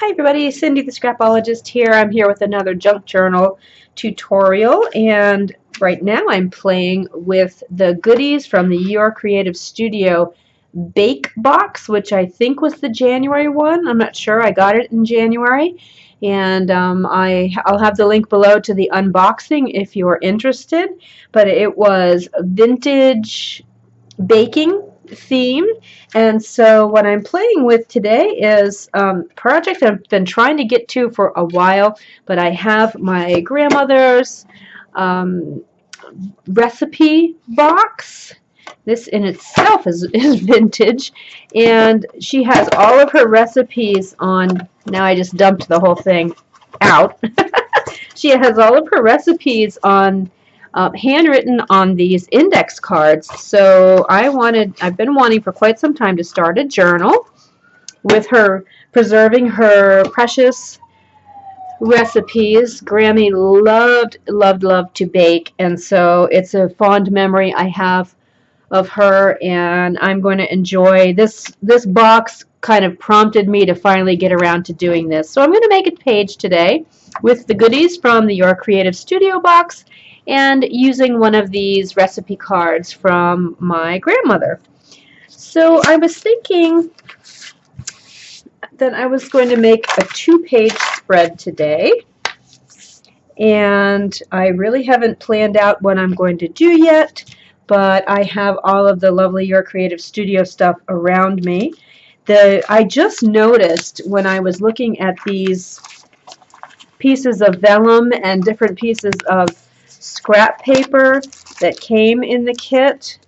Hi everybody, Cindy the Scrapologist here. I'm here with another junk journal tutorial, and right now I'm playing with the goodies from the Your Creative Studio Bake Box, which I think was the January one. I'm not sure. I got it in January, and I'll have the link below to the unboxing if you're interested. But it was vintage baking theme, and so what I'm playing with today is a project I've been trying to get to for a while, but I have my grandmother's recipe box. This in itself is vintage, and she has all of her recipes on. Now I just dumped the whole thing out. She has all of her recipes on handwritten on these index cards. So I've been wanting for quite some time to start a journal with her, preserving her precious recipes. Grammy loved to bake, and so it's a fond memory I have of her, and I'm going to enjoy this. This box kind of prompted me to finally get around to doing this. So I'm going to make a page today with the goodies from the Your Creative Studio box and using one of these recipe cards from my grandmother. So I was thinking that I was going to make a 2-page spread today, and I really haven't planned out what I'm going to do yet, but I have all of the lovely Your Creative Studio stuff around me. I just noticed when I was looking at these pieces of vellum and different pieces of scrap paper that came in the kit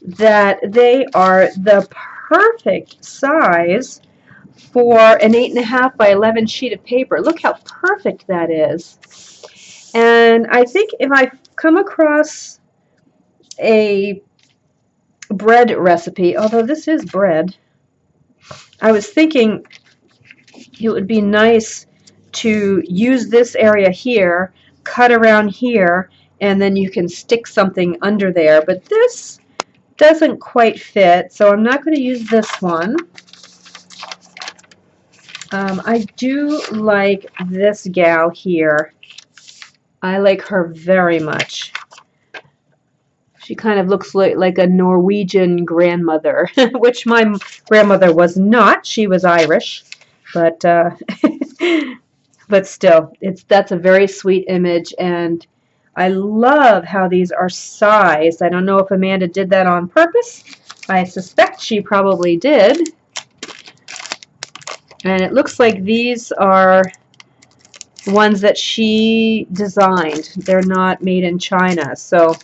that they are the perfect size for an 8.5 by 11 sheet of paper. Look how perfect that is. And I think if I come across a bread recipe, although this is bread, I was thinking it would be nice to use this area here, cut around here, and then you can stick something under there. But this doesn't quite fit, so I'm not going to use this one. I do like this gal here. I like her very much. She kind of looks like a Norwegian grandmother, which my grandmother was not. She was Irish, but but still, that's a very sweet image, and I love how these are sized. I don't know if Amanda did that on purpose. I suspect she probably did. And it looks like these are ones that she designed. They're not made in China, so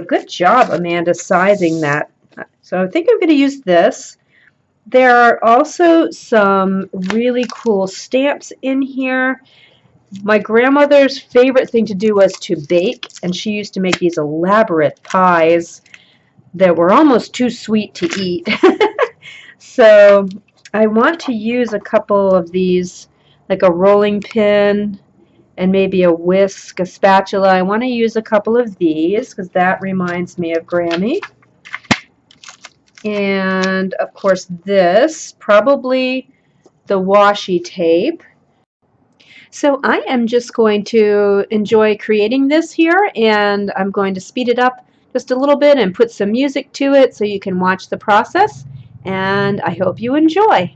good job, Amanda, sizing that. So I think I'm going to use this. There are also some really cool stamps in here. My grandmother's favorite thing to do was to bake, and she used to make these elaborate pies that were almost too sweet to eat. So I want to use a couple of these, like a rolling pin and maybe a whisk, a spatula. I want to use a couple of these because that reminds me of Grammy. And of course this, probably the washi tape. So I am just going to enjoy creating this here, and I'm going to speed it up just a little bit and put some music to it so you can watch the process, and I hope you enjoy.